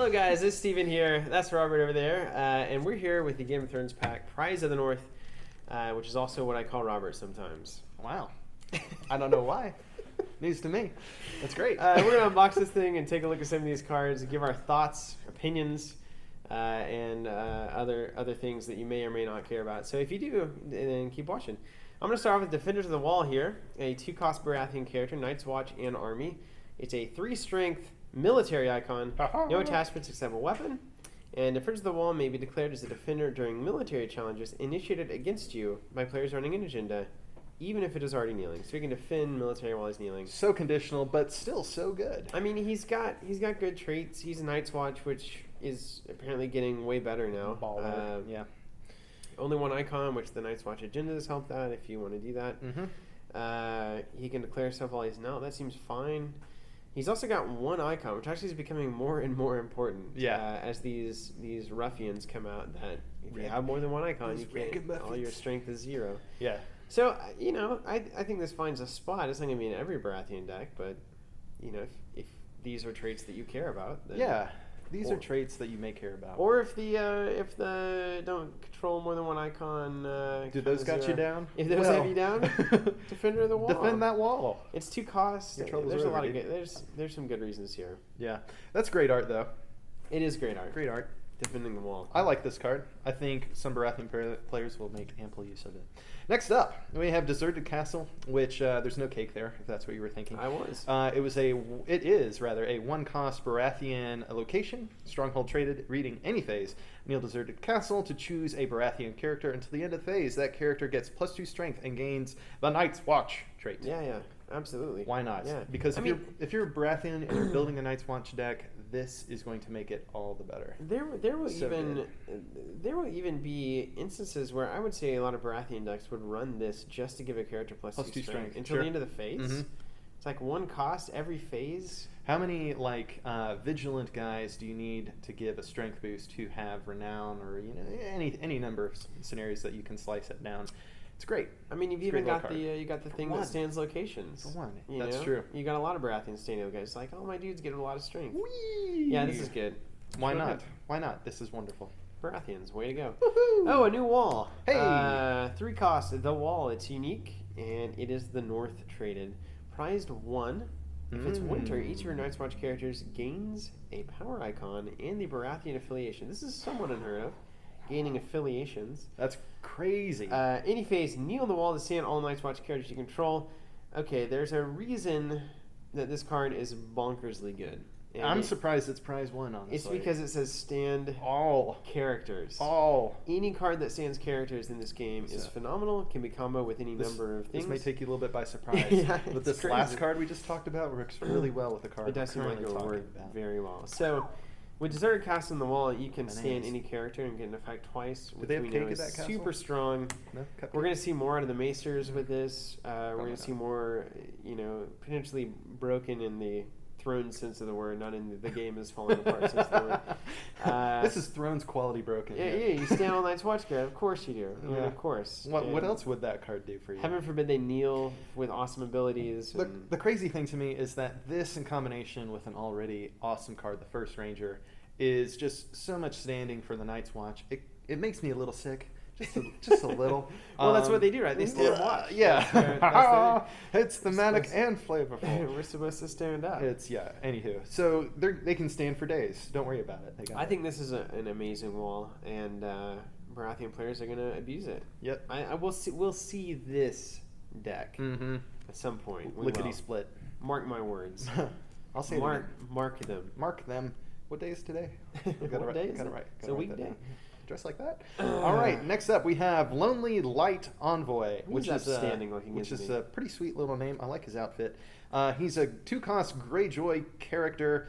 Hello guys, it's Steven here. That's Robert over there. And we're here with the Game of Thrones pack, Prize of the North, which is also what I call Robert sometimes. Wow. I don't know why. News to me. That's great. We're going to unbox this thing and take a look at some of these cards and give our thoughts, opinions, and other things that you may or may not care about. So if you do, then keep watching. I'm going to start off with Defenders of the Wall here, a 2-cost Baratheon character, Night's Watch and Army. It's a 3-strength military icon, no attachments except a weapon, and Defenders of the Wall may be declared as a defender during military challenges initiated against you by players running an agenda, even if it is already kneeling. So you can defend military while he's kneeling. So conditional, but still so good. I mean, he's got good traits. He's a Night's Watch, which is apparently getting way better now. Yeah. Only one icon, which the Night's Watch agenda has helped that if you want to do that. Mm-hmm. He can declare stuff while he's now. That seems fine. He's also got one icon, which actually is becoming more and more important. Yeah. As these ruffians come out, that if you have more than one icon, you can't. All your strength is 0. Yeah. So I think this finds a spot. It's not going to be in every Baratheon deck, but if these are traits that you care about, then yeah. These are traits that you may care about. Or if the don't control more than one icon. Do those got you down? If those have you down, Defender of the Wall. Defend that wall. It's 2 costs. There's a lot of good. There's some good reasons here. Yeah, that's great art though. It is great art. Great art. Defending the Wall. I like this card. I think some Baratheon players will make ample use of it. Next up, we have Deserted Castle, which there's no cake there, if that's what you were thinking. I was. It is a 1-cost Baratheon location, stronghold traded, reading any phase. Kneel Deserted Castle to choose a Baratheon character until the end of the phase. That character gets +2 strength and gains the Night's Watch trait. Yeah, absolutely. Why not? Yeah. Because if you're a Baratheon and you're building a Night's Watch deck, this is going to make it all the better. There will even be instances where I would say a lot of Baratheon decks would run this just to give a character +2 strength until the end of the phase. Mm-hmm. It's like 1 cost every phase. How many vigilant guys do you need to give a strength boost to have renown or any number of scenarios that you can slice it down? It's great. I mean, you've even got the thing that stands locations. For one. That's true. You got a lot of Baratheon standing guys. It's like, oh, my dude's getting a lot of strength. Whee! Yeah, this is good. Why not? Why not? This is wonderful. Baratheons, way to go. Woohoo! Oh, a new wall. Hey! 3 costs. The Wall. It's unique, and it is the North traded. Prized 1. If it's winter, each of your Night's Watch characters gains a power icon and the Baratheon affiliation. This is somewhat unheard of. Gaining affiliations. That's crazy. Any phase, kneel on the wall to stand all Night's Watch characters you control. Okay, there's a reason that this card is bonkersly good. And I'm surprised it's prize 1, honestly. It's because it says stand all characters. All. Any card that stands characters in this game is phenomenal. Can be combo with any number of things. This may take you a little bit by surprise. Yeah, but this last card we just talked about works really well with the card. It does seem like it will work very well. So, with Deserted Castle on the Wall, you can stand any character and get an effect twice. Do they have cake at that castle? Super strong. No? We're going to see more out of the Maesters with this. We're going to see more, potentially broken in the Thrones sense of the word, not in the game is falling apart sense of the word. This is Thrones quality broken. Yeah, you stand all Night's Watch card. Of course you do. Yeah. Of course. What else would that card do for you? Heaven forbid they kneel with awesome abilities. The crazy thing to me is that this, in combination with an already awesome card, the First Ranger, is just so much standing for the Night's Watch. It makes me a little sick. Just a little. Well, that's what they do, right? They stand watch. Yeah. It's thematic and flavorful. We're supposed to stand up. Anywho. So they can stand for days. Don't worry about it. I think this is an amazing wall, and Baratheon players are going to abuse it. Yep. We'll see this deck at some point. Lickety split. Mark my words. I'll say mark them. Mark them. What day is today? What day is it? It's a weekday. Dress like that. All right. Next up, we have Lonely Light Envoy, which is a pretty sweet little name. I like his outfit. He's a 2-cost Greyjoy character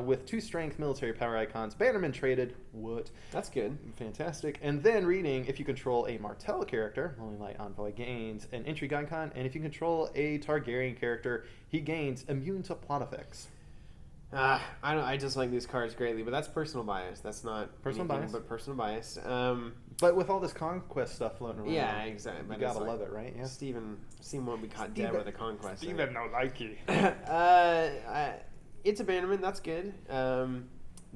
with 2 strength military power icons. Bannerman traded. What? That's good. Fantastic. And then reading, if you control a Martell character, Lonely Light Envoy gains an intrigue icon, and if you control a Targaryen character, he gains immune to plot effects. I just like these cards greatly, but that's personal bias. That's not personal bias, but personal bias. But with all this conquest stuff floating around, yeah, exactly. You gotta love it, right? Yeah. Steven won't be caught dead with a conquest. Steven no likey. It's a Bannerman. That's good.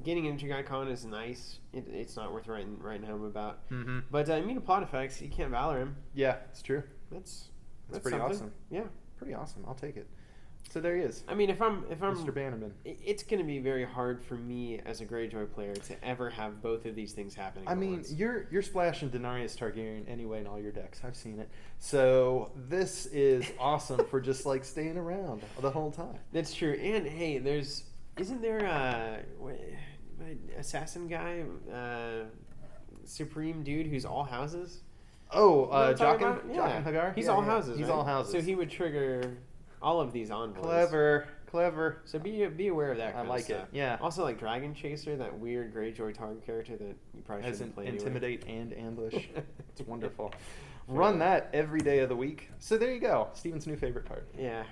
getting into Gaikon is nice. It's not worth writing home about. Mm-hmm. But immune to plot effects, you can't Valor him. Yeah, it's true. That's pretty something. awesome. Yeah, pretty awesome. I'll take it. So there he is. I mean, if I'm Mr. Bannerman, it's going to be very hard for me as a Greyjoy player to ever have both of these things happening. I mean, you're splashing Daenerys Targaryen anyway in all your decks. I've seen it. So this is awesome for just like staying around the whole time. That's true. And hey, isn't there a assassin guy, supreme dude who's all houses? Oh, Jaqen Hagar? He's all houses. He's right? all houses. So he would trigger all of these envoys. Clever. So be aware of that kind I like of stuff. it. Yeah. Also, like Dragon Chaser, that weird Greyjoy target character that you probably shouldn't play Intimidate anyway. and Ambush. It's wonderful. Run that every day of the week. So there you go. Steven's new favorite card. Yeah.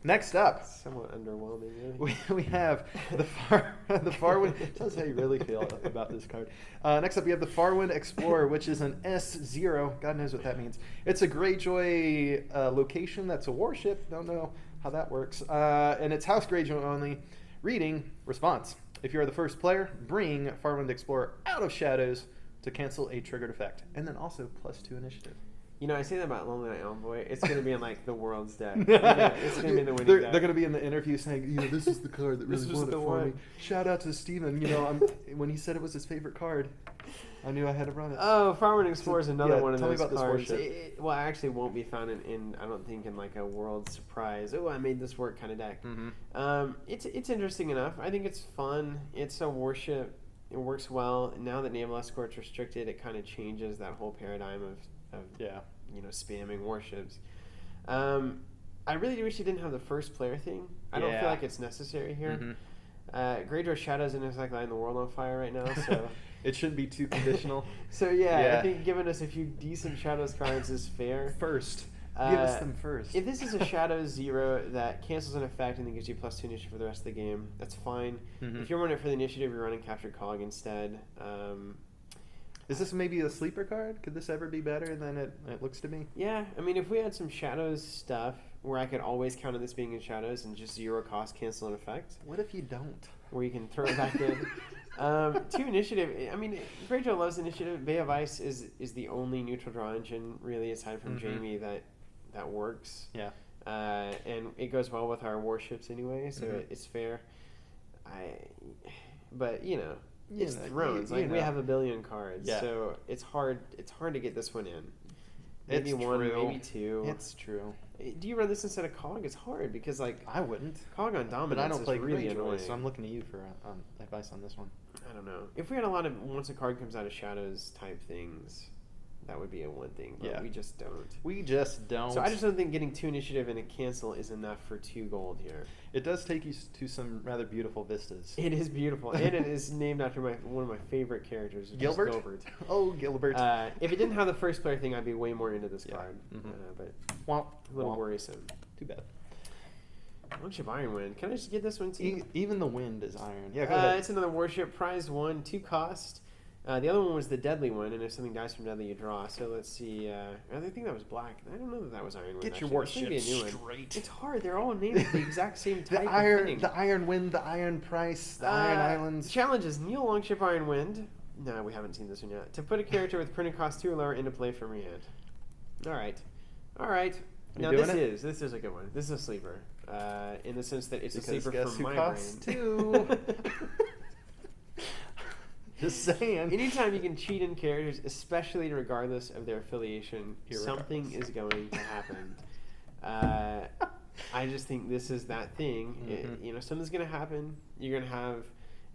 Next up, somewhat underwhelming, really. we have the Farwind. Tells us how you really feel about this card. Next up, we have the Farwind Explorer, which is an S0. God knows what that means. It's a Greyjoy location that's a warship. Don't know how that works. And it's House Greyjoy only. Reading, response. If you're the first player, bring Farwind Explorer out of shadows to cancel a triggered effect. And then also +2 initiative. You know, I say that about Lonely Knight Envoy. It's going to be in, like, the world's deck. It's going to be in the winning deck. They're going to be in the interview saying, this is the card that really won it for me. Shout out to Steven. When he said it was his favorite card, I knew I had to run it. Oh, Farwind Explorer is another one of those cards. Tell me about this warship. Well, I actually won't be found in, I don't think, in, like, a world surprise. Oh, I made this work kind of deck. Mm-hmm. It's interesting enough. I think it's fun. It's a warship. It works well. Now that Naval Escort's restricted, it kind of changes that whole paradigm of spamming warships. I really wish you didn't have the first player thing. I don't feel like it's necessary here. Mm-hmm. Greyjoy Shadows isn't like lighting the world on fire right now, so it shouldn't be too conditional. So I think giving us a few decent Shadows cards is fair. First. Give us them first. If this is a Shadow 0 that cancels an effect and then gives you +2 initiative for the rest of the game, that's fine. Mm-hmm. If you're running it for the initiative, you're running Captured Cog instead. Is this maybe a sleeper card? Could this ever be better than it looks to me? Yeah, I mean, if we had some Shadows stuff where I could always count on this being in Shadows and just 0 cost cancel an effect. What if you don't? Where you can throw it back in. 2 initiative. I mean, Greyjoy loves initiative. Bay of Ice is the only neutral draw engine, really, aside from Jaime, that works. Yeah. And it goes well with our warships anyway, so it's fair. But, it's Thrones. We have a billion cards, so it's hard to get this one in. Maybe one, maybe two. It's true. Do you run this instead of Cog? It's hard because I wouldn't. Cog on Dominance but I don't play is really Greyjoy, annoying. so I'm looking to you for advice on this one. I don't know. If we had a lot of once a card comes out of Shadows type things, that would be a one thing, but we just don't. So I just don't think getting 2 initiative and a cancel is enough for 2 gold here. It does take you to some rather beautiful vistas. It is beautiful, and it is named after one of my favorite characters, Gilbert. Oh, Gilbert. If it didn't have the first player thing, I'd be way more into this card. But a little worrisome. Too bad. Worship Ironwind. Can I just get this one too? Even the wind is iron. Yeah, go ahead. It's another warship. Prize 1, 2 cost. The other one was the deadly one, and if something dies from deadly, you draw. So let's see. I think that was black. I don't know that was Ironwind. Get your warship straight. It's hard. They're all named the exact same type of thing. The Iron Wind, the Iron Price, the Iron Islands. Challenges Neil Longship Ironwind. No, we haven't seen this one yet. To put a character with printed cost 2 or lower into play from your hand. All right. Now this is a good one. This is a sleeper. In the sense that it's a sleeper for my brain. 2. Just saying. Anytime you can cheat in characters, especially regardless of their affiliation, something is going to happen. I just think this is that thing. Something's going to happen. You're going to have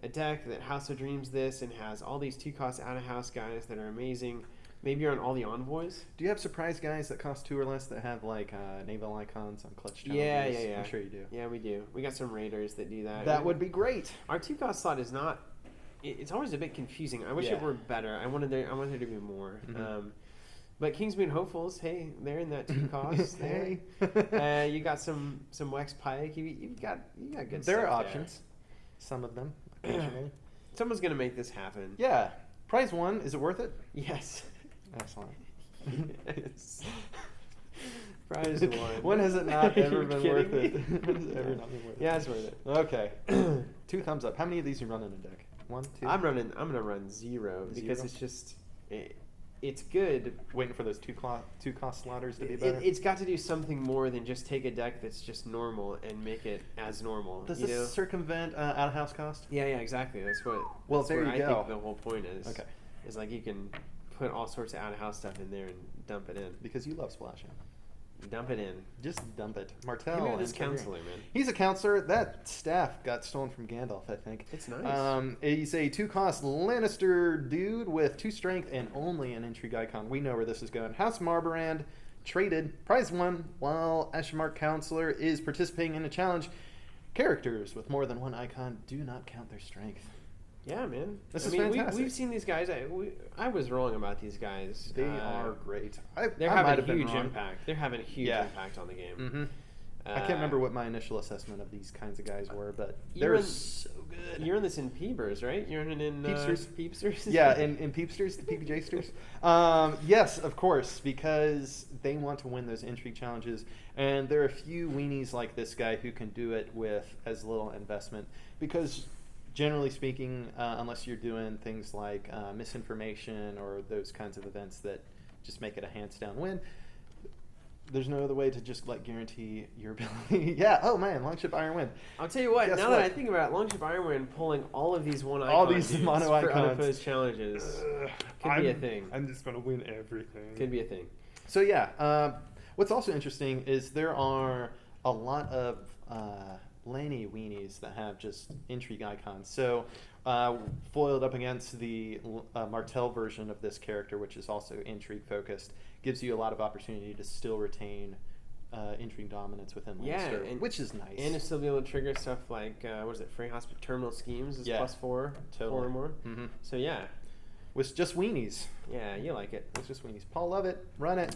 a deck that House of Dreams this and has all these 2 cost out of house guys that are amazing. Maybe you're on all the envoys. Do you have surprise guys that cost 2 or less that have like naval icons on clutch challenges? Yeah. I'm sure you do. Yeah, we do. We got some raiders that do that. That would be great. Our 2 cost slot is not. It's always a bit confusing. I wish it were better. I wanted there to be more. But Kingsmoon Hopefuls, hey, they're in that 2 cost. Hey, you got some Wex Pike. You got good. There are stuff options. There. Some of them, occasionally. Someone's gonna make this happen. Yeah. Prize 1. Is it worth it? Yes. Excellent. Yes. Prize 1. When has it not ever been worth it? When has it ever not been worth it? Yeah, it's worth it. Okay. 2 thumbs up. How many of these you run in a deck? 1, 2? I'm gonna run 0 because it's just it's good. Waiting for those two cost slaughters to be better. It's got to do something more than just take a deck that's just normal and make it as normal. Does this circumvent out of house cost? Yeah, exactly. That's what. Well, that's there where you I go. think the whole point is. Okay. Is like you can put all sorts of out of house stuff in there and dump it in. Because you love splashing. Dump it in. Just dump it. Martell. Give me this counselor, man. He's a counselor. That staff got stolen from Gandalf, I think. It's nice. He's a 2-cost Lannister dude with 2 strength and only an intrigue icon. We know where this is going. House Marbrand traded, prize 1, while Martell Counselor is participating in a challenge. Characters with more than 1 icon do not count their strength. Yeah, man. This is fantastic. We've seen these guys. I was wrong about these guys. They are great. They're having a huge impact. They're having a huge impact on the game. Mm-hmm. I can't remember what my initial assessment of these kinds of guys were, but they're so good. You're in this in Peebers, right? You're in Peepsters? Yeah, in Peepsters, the PBJsters. Yes, of course, because they want to win those intrigue challenges, and there are a few weenies like this guy who can do it with as little investment, because generally speaking, unless you're doing things like misinformation or those kinds of events that just make it a hands-down win, there's no other way to just guarantee your ability. Yeah. Oh man, Longship Iron Wind. I'll tell you what. Now that I think about it, Longship Iron Wind pulling all of these one icon all these mono icons for unopposed challenges could be a thing. I'm just gonna win everything. Could be a thing. So yeah. What's also interesting is there are a lot of Lanny weenies that have just intrigue icons. So foiled up against the Martell version of this character, which is also intrigue focused, gives you a lot of opportunity to still retain intrigue dominance within Lannister, which is nice. And to still be able to trigger stuff like, what is it, Frey Hospital Terminal Schemes is +4, totally. 4 or more. Mm-hmm. So yeah. With just weenies. Yeah, you like it. With just weenies. Paul Lovett, run it.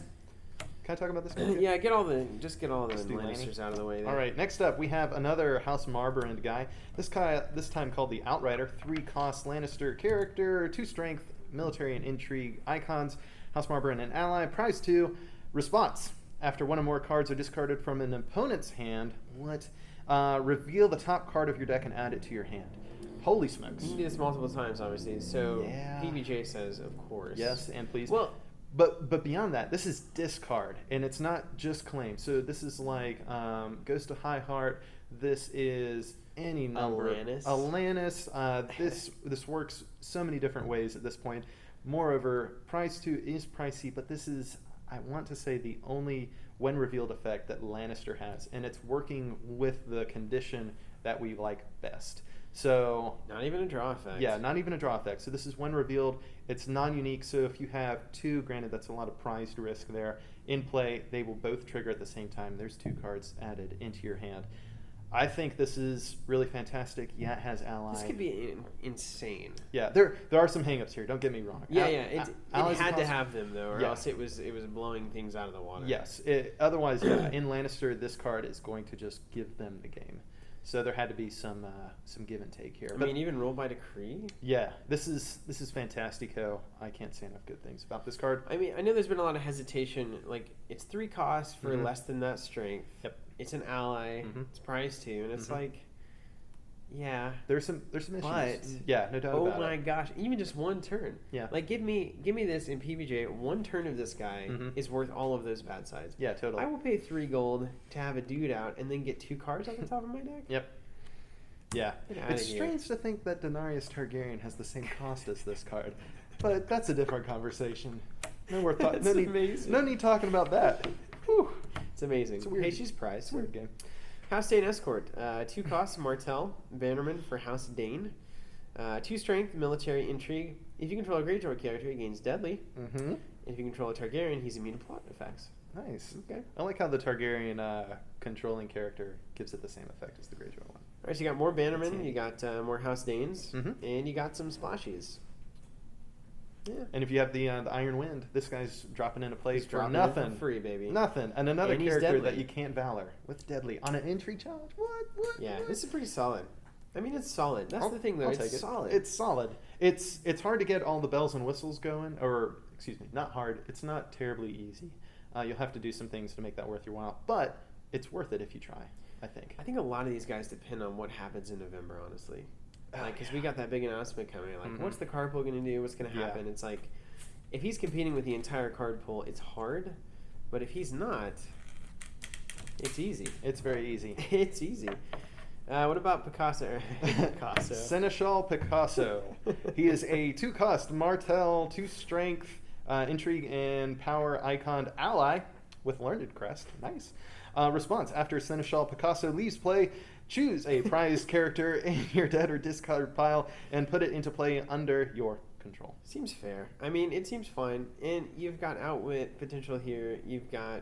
Can I talk about this guy? Yeah, get all the Lannisters out of the way there. All right, next up we have another House Marbrand guy. This time called the Outrider, 3-cost Lannister character, 2 strength, military and intrigue icons. House Marbrand and ally. Prize 2. Response: after 1 or more cards are discarded from an opponent's hand, reveal the top card of your deck and add it to your hand. Holy smokes! You can do this multiple times, obviously. So yeah. PBJ says, of course. Yes, and please. Well. But beyond that, this is discard, and it's not just claim. So this is like goes to High Heart. This is any number. Alanis. This works so many different ways at this point. Moreover, prize 2 is pricey, but this is, I want to say, the only when revealed effect that Lannister has, and it's working with the condition that we like best. So not even a draw effect. Yeah, not even a draw effect. So this is when revealed. It's non-unique. So if you have 2, granted that's a lot of prized risk there, in play, they will both trigger at the same time. There's 2 cards added into your hand. I think this is really fantastic. Yeah, it has ally. This could be insane. Yeah, there are some hangups here. Don't get me wrong. Yeah, it had to have them though, or else it was blowing things out of the water. Yes. Otherwise, yeah, in Lannister, this card is going to just give them the game. So there had to be some give and take here. I mean, even roll by decree. Yeah, this is fantastico. I can't say enough good things about this card. I mean, I know there's been a lot of hesitation. Like, it's 3 costs for less than that strength. Yep. It's an ally. It's prize 2, and it's like, yeah. There's some issues. But yeah, no doubt about it. Oh my gosh, even just 1 turn. Yeah. Like, give me this in PBJ. 1 turn of this guy is worth all of those bad sides. Yeah, totally. I will pay 3 gold to have a dude out and then get 2 cards on the top of my deck. Yep. Yeah. It's strange here. to think that Daenerys Targaryen has the same cost as this card, but that's a different conversation. No need talking about that. Whew. It's amazing. It's weird. Hey, she's priced. It's a weird game. House Dane Escort. 2 costs, Martel Bannerman for House Dane. 2 strength, military intrigue. If you control a Greyjoy character, he gains deadly. Mm-hmm. If you control a Targaryen, he's immune to plot effects. Nice. Okay. I like how the Targaryen controlling character gives it the same effect as the Greyjoy one. All right, so you got more Bannerman, you got more House Danes, Mm-hmm. and you got some splashies. Yeah. And if you have the Iron Wind, this guy's dropping into play for dropping nothing. in for free, baby. Nothing. And another character deadly. that you can't valor with deadly on an intrigue challenge. What? Yeah, this is pretty solid. I mean, it's solid. That's the thing, though. It's solid. It's solid. It's hard to get all the bells and whistles going, or excuse me, not hard. It's not terribly easy. You'll have to do some things to make that worth your while, but it's worth it if you try. I think a lot of these guys depend on what happens in November, honestly. Like, because we got that big announcement coming. Like, what's the card pool going to do? What's going to happen? It's like, if he's competing with the entire card pool, it's hard. But if he's not, it's easy. It's very easy. It's easy. What about Picasso? Picasso. Seneschal Picasso. He is a 2-cost Martel, 2-strength, intrigue and power iconed ally with Learned Crest. Nice. Response: after Seneschal Picasso leaves play, choose a prized character in your dead or discard pile and put it into play under your control. Seems fair. I mean, it seems fun. And you've got outwit potential here. You've got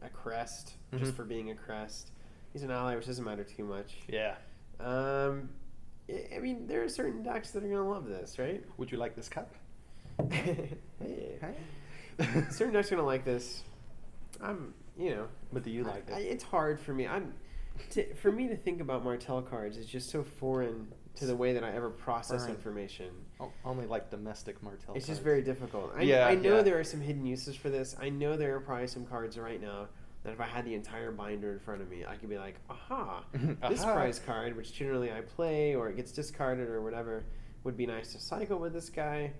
a crest just for being a crest. He's an ally, which doesn't matter too much. Yeah. I mean, there are certain decks that are going to love this, right? Would you like this cup? Hey. Certain decks are going to like this. But do you like it? It's hard for me. For me to think about Martel cards is just so foreign to the way that I ever process information. Only like domestic Martel It's cards. just very difficult. I know there are some hidden uses for this. I know there are probably some cards right now that if I had the entire binder in front of me, I could be like, aha, this prize card, which generally I play or it gets discarded or whatever, would be nice to cycle with this guy.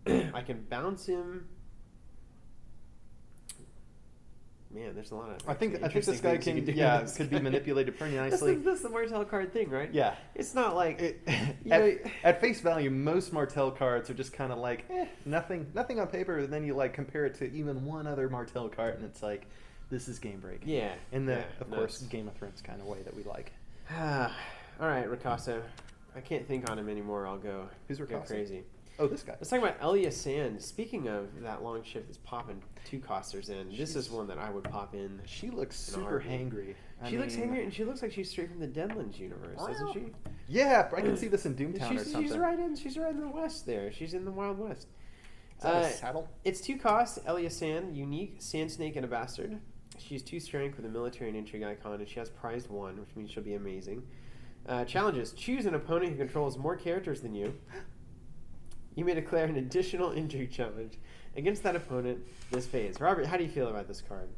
I can bounce him. Man, there's a lot of. I think this guy could be manipulated pretty nicely. That's the Martel card thing, right? Yeah, it's not like at face value, most Martel cards are just kind of like nothing on paper. And then you like compare it to even one other Martel card, and it's like this is game breaking. Yeah, in the of course Game of Thrones kind of way that we like. All right, Ricasso. I can't think on him anymore. I'll go. Who's Ricasso? Go crazy. Oh, this guy. Let's talk about Elia Sand. Speaking of that long shift that's popping 2-costers in, this is one that I would pop in. She looks super hangry. She looks hangry, and she looks like she's straight from the Deadlands universe, doesn't she? Yeah, I can see this in Doomtown or something. She's right in the west there. She's in the Wild West. Is that a saddle? It's 2 costs, Elia Sand, unique, Sand Snake, and a Bastard. She's 2 strength with a military and intrigue icon, and she has prized 1, which means she'll be amazing. Challenges: choose an opponent who controls more characters than you. You may declare an additional intrigue challenge against that opponent this phase. Robert, how do you feel about this card?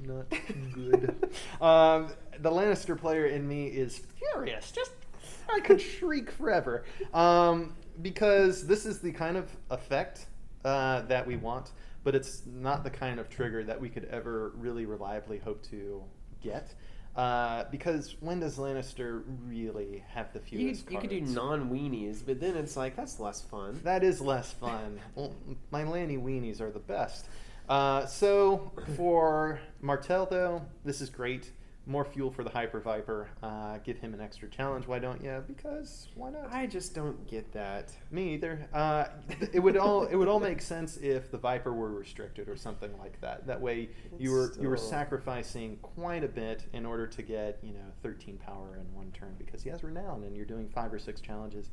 Not good. The Lannister player in me is furious. I could shriek forever. Because this is the kind of effect that we want, but it's not the kind of trigger that we could ever really reliably hope to get. Because when does Lannister really have the fewest cards? You could do non-weenies, but then it's like, that's less fun. That is less fun. Well, my Lanny weenies are the best. So for Martel, though, this is great. More fuel for the Hyper Viper. Give him an extra challenge. Why don't you? Because why not? I just don't get that. Me either. It would all make sense if the Viper were restricted or something like that. That way you were sacrificing quite a bit in order to get 13 power in one turn because he has renown and you're doing 5 or 6 challenges.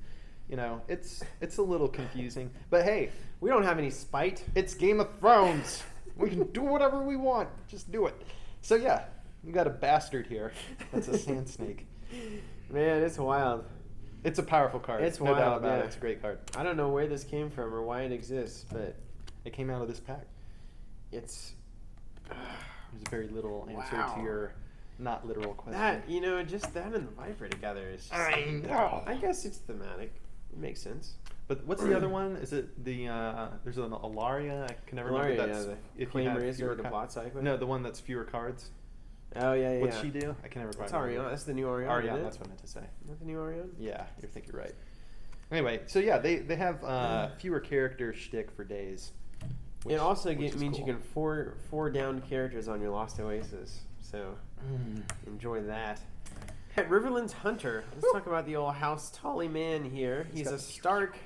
It's a little confusing. But hey, we don't have any spite. It's Game of Thrones. We can do whatever we want. Just do it. So yeah. You got a bastard here. That's a sand snake. Man, it's wild. It's a powerful card. It's no wild, doubt about it. It's a great card. I don't know where this came from or why it exists, but it came out of this pack. It's there's very little answer to your not literal question. That just that and the Viper together is. I know. I guess it's thematic. It makes sense. But what's the other one? Is it the there's an Alaria? I can never remember. That's the Claim Razor or the Bot Cycler? No, the one that's fewer cards. Oh, yeah. What's she do? I can never remember. That's Ariana. That's the new Ariana. Ariana, that's what I meant to say. Not the new Ariana? Yeah, you think you're right. Anyway, so yeah, they have fewer character shtick for days. It also means cool. You can four down characters on your Lost Oasis. So enjoy that. At Riverland's Hunter, let's talk about the old House Tully man here. He's a Stark,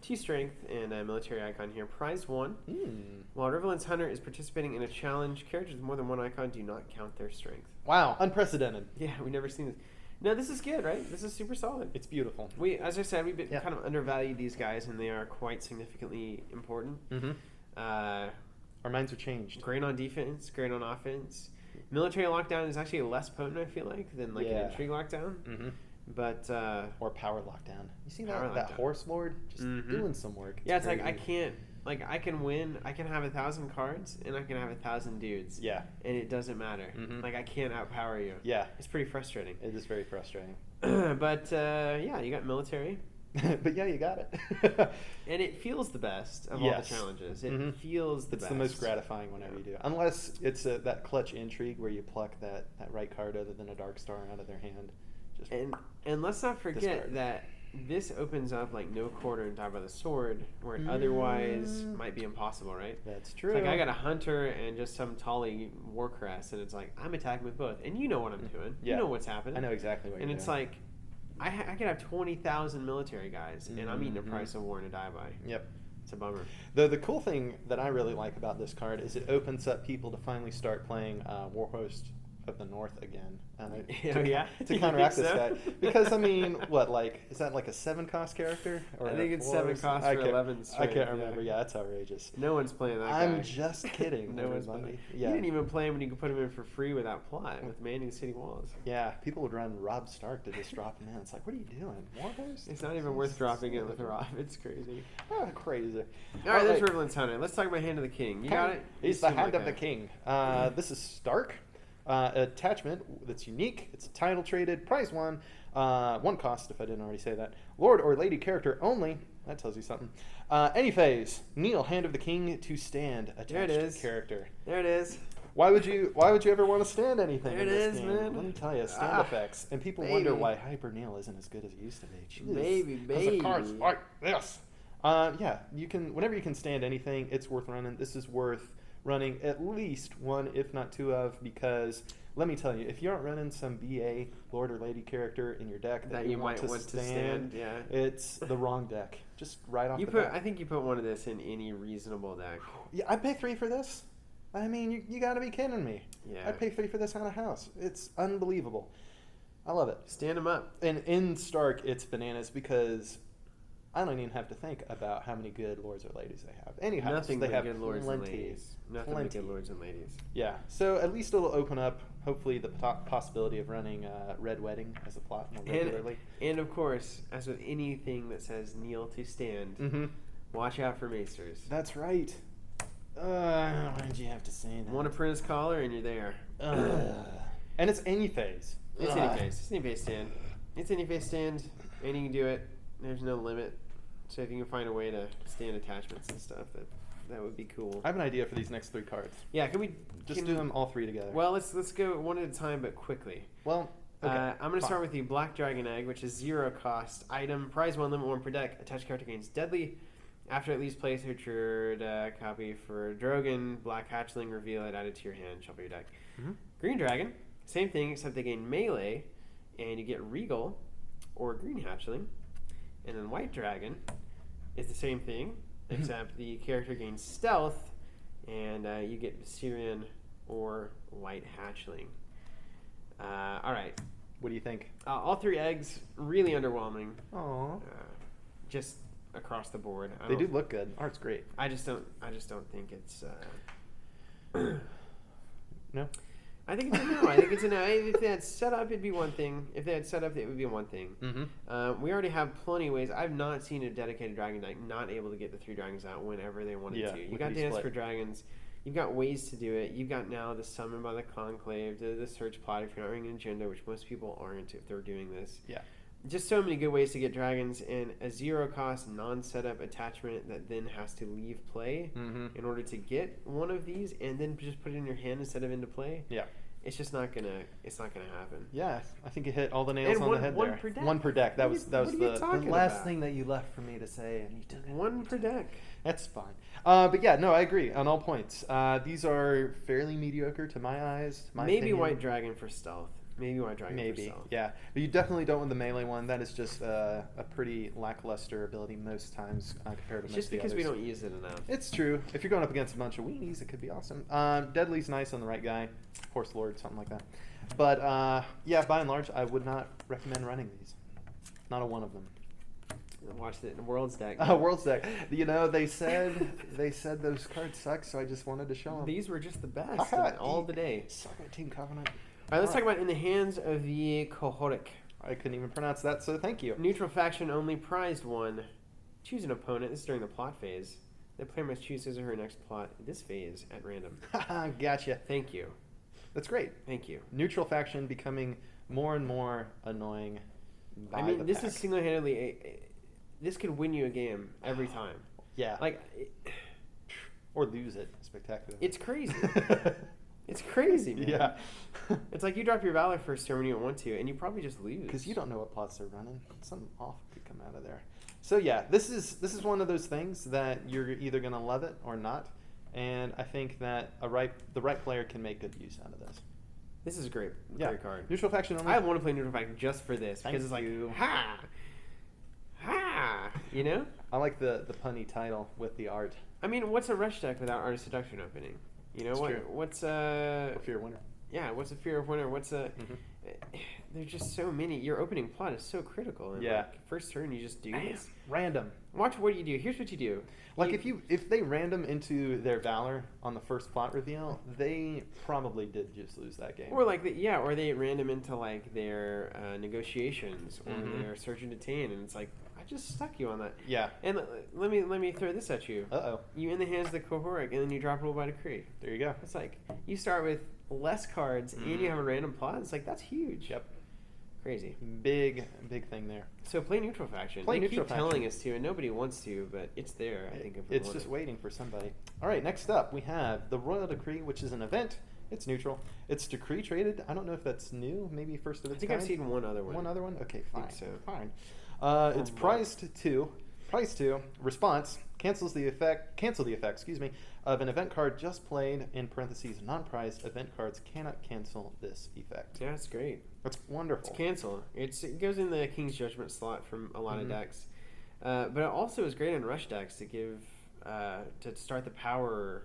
2 strength, and a military icon here. Prize 1. While Riverland's Hunter is participating in a challenge, characters with more than 1 icon do not count their strength. Wow, unprecedented. Yeah, we've never seen this. No, this is good, right? This is super solid. It's beautiful. As I said, we've been kind of undervalued these guys, and they are quite significantly important. Our minds are changed. Great on defense, great on offense. Military lockdown is actually less potent, I feel like, than an intrigue lockdown. But or power lockdown. You see that horse lord just doing some work. It's like I can't Like, I can win. I can have 1,000 cards, and I can have 1,000 dudes. Yeah. And it doesn't matter. Mm-hmm. Like, I can't outpower you. Yeah. It's pretty frustrating. It is very frustrating. But, yeah, you got military. But yeah, you got it. And it feels the best of all the challenges. It feels the best. It's the most gratifying whenever you do it. Unless it's that clutch intrigue where you pluck that right card other than a Dark Star out of their hand. And let's not forget that this opens up like no quarter and die by the sword, where it otherwise might be impossible, right? That's true. It's like I got a hunter and just some Tali Warcrest, and it's like I'm attacking with both, and you know what I'm doing. Yeah. You know what's happening. I know exactly what you're doing. And it's like I could have 20,000 military guys, and I'm eating a price of war to die by. Yep. It's a bummer. The cool thing that I really like about this card is it opens up people to finally start playing Warhost of the North again. To counteract this guy. Because, I mean, what, like, is that like a 7-cost character? Or I think it's 7 cost for 11 strength. I can't remember. Yeah, that's outrageous. No one's playing that guy. I'm just kidding. No one's playing. Yeah. You didn't even play him when you could put him in for free without plot, with manning city walls. Yeah, people would run Rob Stark to just drop him in. It's like, what are you doing? Warhost? It's not even worth dropping it with Rob. It's crazy. Oh, crazy. All right, there's Riverland's Hunter. Let's talk about Hand of the King. You got it? He's the Hand of the King. This is Stark. Attachment that's unique. It's title traded, prize 1, 1 cost if I didn't already say that. Lord or lady character only. That tells you something. Any phase. Kneel, Hand of the King to stand. Attached character. There it is. Why would you ever want to stand anything? There it is, man. Let me tell you, stand effects. And people wonder why Hyper Kneel isn't as good as it used to be. Jeez. Baby. The cards like this. Yeah, you can. Whenever you can stand anything, it's worth running. This is worth running at least 1, if not 2 of, because let me tell you, if you aren't running some BA Lord or Lady character in your deck that you might want to stand, it's the wrong deck. Just right off the bat. I think you put one of this in any reasonable deck. Yeah, I'd pay 3 for this. I mean, you got to be kidding me. Yeah. I'd pay 3 for this on a house. It's unbelievable. I love it. Stand them up. And in Stark, it's bananas because I don't even have to think about how many good lords or ladies they have. Any house, Nothing they but have good lords and ladies. Nothing but plenty. good lords and ladies. Yeah, so at least it'll open up, hopefully, the possibility of running Red Wedding as a plot more regularly. And of course, as with anything that says kneel to stand, watch out for macers. That's right. Why did you have to say that? Want a Apprentice Collar and you're there. And it's any phase. It's any phase. It's any phase stand. It's any phase stand, and you can do it. There's no limit. So if you can find a way to stand attachments and stuff, that would be cool. I have an idea for these next 3 cards. Yeah, can we do them all 3 together? Well, let's go one at a time, but quickly. Well, okay. I'm going to start with the Black Dragon Egg, which is 0 cost item. Prize 1, limit 1 per deck. Attached character gains deadly. After at least play a featured copy for Drogon, Black Hatchling, reveal it, added to your hand, shuffle your deck. Green Dragon, same thing, except they gain melee, and you get Regal or Green Hatchling. And then White Dragon is the same thing, except the character gains stealth, and you get Syrian or White Hatchling. All right. What do you think? All 3 eggs, really underwhelming. Aww. Just across the board. They do look good. Art's great. I just don't think it's. No. I think it's a no. I think it's a no. If they had set up, it'd be one thing. If they had set up, it would be one thing. We already have plenty of ways. I've not seen a dedicated dragon deck not able to get the 3 dragons out whenever they wanted to. You got Dance for Dragons. You've got ways to do it. You've got now the Summon by the Conclave, the Search Plot if you're not running an agenda, which most people aren't if they're doing this. Yeah. Just so many good ways to get dragons, and a 0 cost non-setup attachment that then has to leave play in order to get one of these, and then just put it in your hand instead of into play. Yeah, it's just not gonna happen. Yeah, I think you hit all the nails on the head there. Per deck. 1 per deck. That was the last thing that you left for me to say, and you took it. 1 per deck. That's fine. But yeah, no, I agree on all points. These are fairly mediocre to my eyes. Maybe opinion. White Dragon for stealth. Maybe White Dragon for stealth. Yeah. But you definitely don't want the melee one. That is just a pretty lackluster ability most times compared to most just because we don't use it enough. It's true. If you're going up against a bunch of weenies, it could be awesome. Deadly's nice on the right guy. Horse Lord, something like that. But yeah, by and large, I would not recommend running these. Not a one of them. Watch the World's deck. World's deck. You know, they said those cards suck, so I just wanted to show them. These were just the best all the day. Suck it, Team Covenant. All right, let's talk about In the Hands of the Kohorek. I couldn't even pronounce that, so thank you. Neutral faction only, prized 1. Choose an opponent. This is during the plot phase. The player must choose his or her next plot this phase at random. Gotcha. Thank you. That's great. Thank you. Neutral faction becoming more and more annoying. I mean, this is single-handedly this could win you a game every time. Yeah. Like, or lose it spectacularly. It's crazy. It's crazy, man. Yeah. It's like you drop your Valor first turn when you don't want to, and you probably just lose. Because you don't know what plots they're running. Something awful could come out of there. So yeah, this is one of those things that you're either going to love it or not. And I think that the right player can make good use out of this. This is a great card. Neutral faction only. I want to play neutral faction just for this because it's like, ha! You know? I like the punny title with the art. I mean, what's a rush deck without Art of Seduction opening? You know, what's a Fear of Winter? Yeah, what's a Fear of Winter? What's a... There's just so many. Your opening plot is so critical. And first turn, you just do this. Random. Watch what you do. Here's what you do. Like, if they random into their Valor on the first plot reveal, they probably did just lose that game. Or or they random into like their negotiations or their search and detain, and it's like, I just stuck you on that. Yeah. And let me throw this at you. Uh-oh. You in the hands of the Cohoric, and then you drop Rule by Decree. There you go. It's like, you start with less cards, and you have a random plot. It's like, that's huge. Yep. Crazy. Big thing there. So play neutral faction. They keep telling us to, and nobody wants to, but it's there, I think. It's just waiting for somebody. All right, next up, we have the Royal Decree, which is an event. It's neutral. It's decree traded. I don't know if that's new. Maybe first of its kind. I think I've seen one other one. One other one? Okay, fine. I think so. Fine. It's priced to. Price 2. Response. Cancel the effect, of an event card just played, in parentheses, non-prized event cards cannot cancel this effect. Yeah, that's great. That's wonderful. It's cancel. It goes in the King's Judgment slot from a lot of decks. But it also is great in rush decks to give, to start the power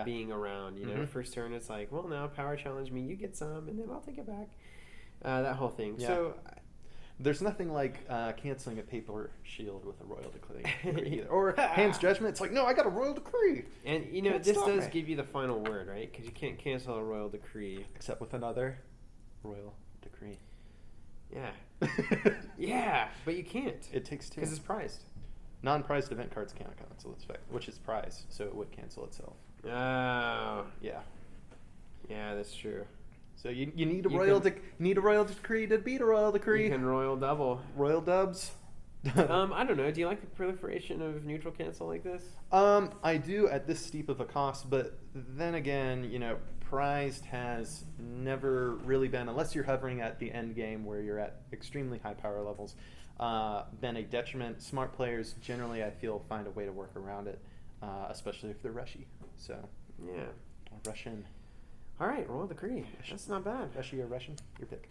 being around. You know, first turn it's like, well, now power challenge me, you get some, and then I'll take it back. That whole thing. Yeah. So... There's nothing like canceling a paper shield with a Royal Decree either. Or Hand's Judgment, it's like, no, I got a Royal Decree. And, you know, this does give you the final word, right? Because you can't cancel a Royal Decree. Except with another Royal Decree. Yeah. Yeah, but you can't. It takes 2. Because it's prized. Non-prized event cards cannot cancel its effect, which is prized, so it would cancel itself. Oh. Yeah. Yeah, that's true. So you need a Royal Decree to beat a Royal Decree. You can Royal double. Royal dubs. I don't know. Do you like the proliferation of neutral cancel like this? I do at this steep of a cost, but then again, you know, prized has never really been, unless you're hovering at the end game where you're at extremely high power levels, been a detriment. Smart players generally, I feel, find a way to work around it, especially if they're rushy. So yeah, rush in. All right, Royal Decree. That's not bad. Rushy or Russian? Your pick.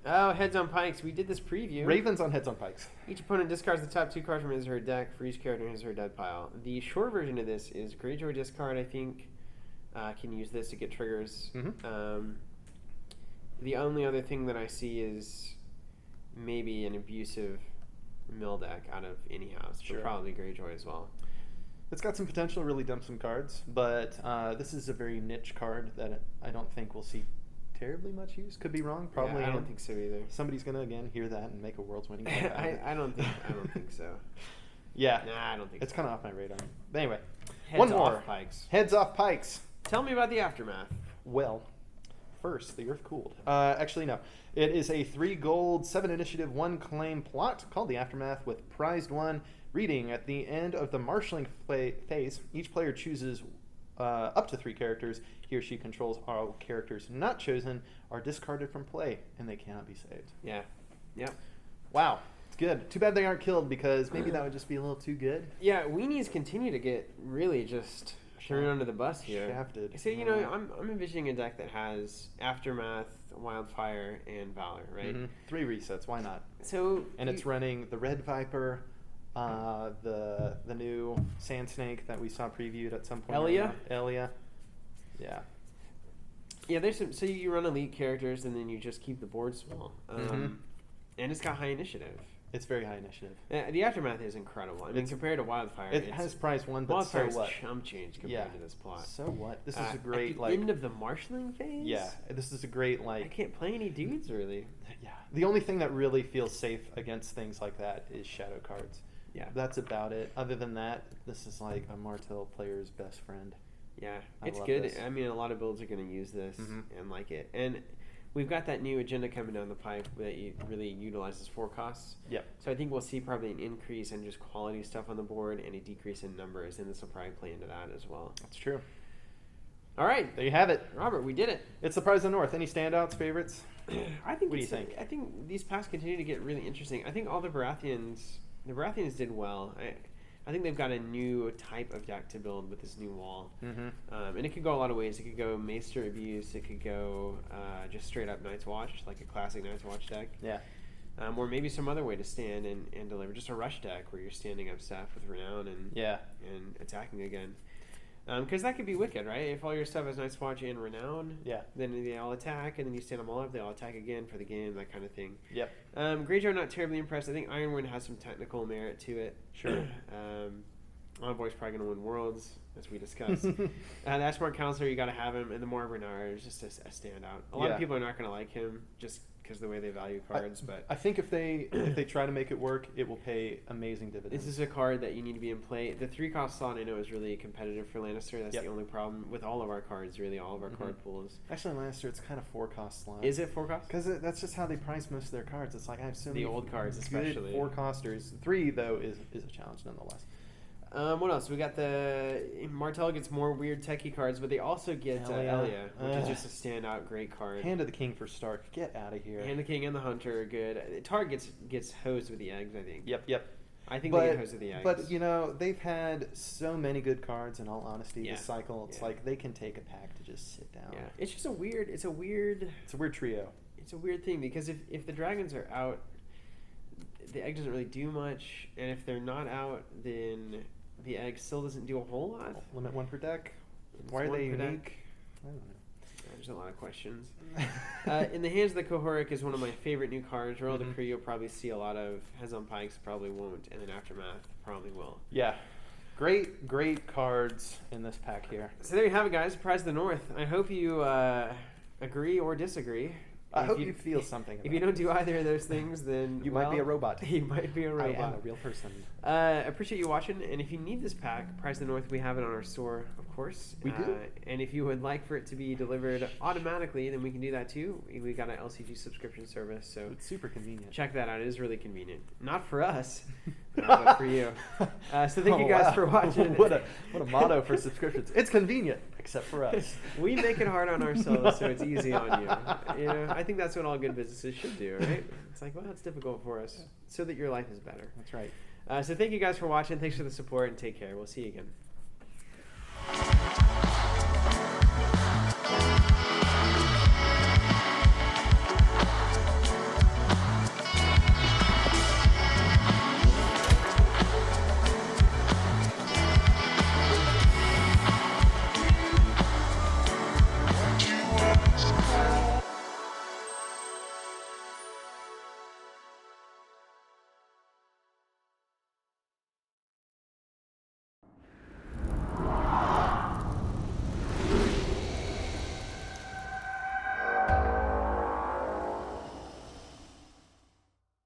Oh, Heads on Pikes. We did this preview. Ravens on Heads on Pikes. Each opponent discards the top 2 cards from his or her deck for each character in his or her dead pile. The short version of this is Greyjoy discard, I think. Can use this to get triggers. The only other thing that I see is maybe an abusive mill deck out of any house, but probably Greyjoy as well. It's got some potential to really dump some cards, but this is a very niche card that I don't think we'll see terribly much use. Could be wrong. Probably. Yeah, I don't think so either. Somebody's gonna again hear that and make a world's winning. I don't think so. Yeah. Nah, I don't think it's so. kind of off my radar. But anyway, Heads off Pikes. Heads off Pikes. Tell me about the aftermath. Well, first, the Earth cooled. Actually, no. It is a 3 gold, 7 initiative, 1 claim plot called the Aftermath with prized 1. Reading, at the end of the marshalling phase, each player chooses up to 3 characters he or she controls. All characters not chosen are discarded from play, and they cannot be saved. Yeah. Yep. Wow. It's good. Too bad they aren't killed, because maybe that would just be a little too good. Yeah, weenies continue to get really just thrown under the bus here. Shafted. So, you know, I'm envisioning a deck that has Aftermath, Wildfire, and Valor, right? 3 resets. Why not? So, and it's running the Red Viper, the new Sand Snake that we saw previewed at some point. Elia. Yeah. Yeah, there's some. So you run elite characters, and then you just keep the board small. And it's got high initiative. It's very high initiative. The Aftermath is incredible. I mean, compared to Wildfire, it has prize 1, but so what? Chump change compared to this plot. So what? This is a great at the end of the marshalling phase. Yeah, this is a great I can't play any dudes really. Yeah, the only thing that really feels safe against things like that is shadow cards. Yeah. That's about it. Other than that, this is like a Martel player's best friend. Yeah, I it's love good. this. I mean, a lot of builds are going to use this and like it. And we've got that new agenda coming down the pipe that really utilizes forecasts. Yep. So I think we'll see probably an increase in just quality stuff on the board and a decrease in numbers, and this will probably play into that as well. That's true. All right. There you have it. Robert, we did it. It's the Prize of the North. Any standouts, favorites? I think. What do you think? I think these packs continue to get really interesting. I think all the Baratheons did well. I think they've got a new type of deck to build with this new wall. And it could go a lot of ways. It could go Maester Abuse. It could go just straight up Night's Watch, like a classic Night's Watch deck. Yeah. Or maybe some other way to stand and deliver. Just a rush deck where you're standing up stuff with Renown and attacking again. Because that could be wicked, right? If all your stuff is Night's Watch and Renown, then they all attack, and then you stand them all up, they all attack again for the game, that kind of thing. Yep. Greyjoy, I'm not terribly impressed. I think Ironwind has some technical merit to it. Sure. Envoy's probably going to win Worlds, as we discussed. The Martell Counselor, you got to have him, and the Moira Bernard is just a standout. A lot of people are not going to like him just because of the way they value cards, but I think if they try to make it work, it will pay amazing dividends. this is a card that you need to be in play. The 3-cost slot I know is really competitive for Lannister. That's the only problem with all of our cards, really, all of our card pools. Actually, Lannister, it's kind of 4-cost slot. Is it 4-cost? Because that's just how they price most of their cards. It's like I have so many old cards, especially 4-costers. 3 though is a challenge nonetheless. What else? We got the Martell gets more weird techie cards, but they also get Elia, which is just a standout great card. Hand of the King for Stark. Get out of here. Hand of the King and the Hunter are good. Targ gets hosed with the eggs, I think. Yep. I think they get hosed with the eggs. But they've had so many good cards. In all honesty, this cycle, it's like they can take a pack to just sit down. Yeah, it's just a weird trio. It's a weird thing because if the dragons are out, the egg doesn't really do much, and if they're not out, then the egg still doesn't do a whole lot. Limit 1 per deck. Why are they unique? I don't know. There's a lot of questions. In the Hands of the Cohoric is one of my favorite new cards. Royal Decree you'll probably see a lot of. Heads on Pikes probably won't, and then Aftermath probably will. Yeah. Great cards in this pack here. So there you have it, guys. Prize of the North. I hope you agree or disagree. I hope you feel something. If you don't do either of those things, then you might be a robot. You might be a robot. I am a real person. Appreciate you watching, and if you need this pack, Prize of the North, we have it on our store, of course. We do. And if you would like for it to be delivered automatically, then we can do that too. We got an LCG subscription service, so it's super convenient. Check that out. It is really convenient. Not for us, but for you. So thank you guys for watching. What a motto for subscriptions. It's convenient, except for us. We make it hard on ourselves, so it's easy on you. I think that's what all good businesses should do, right? It's like, well, it's difficult for us, so that your life is better. That's right. So thank you guys for watching. Thanks for the support, and take care. We'll see you again.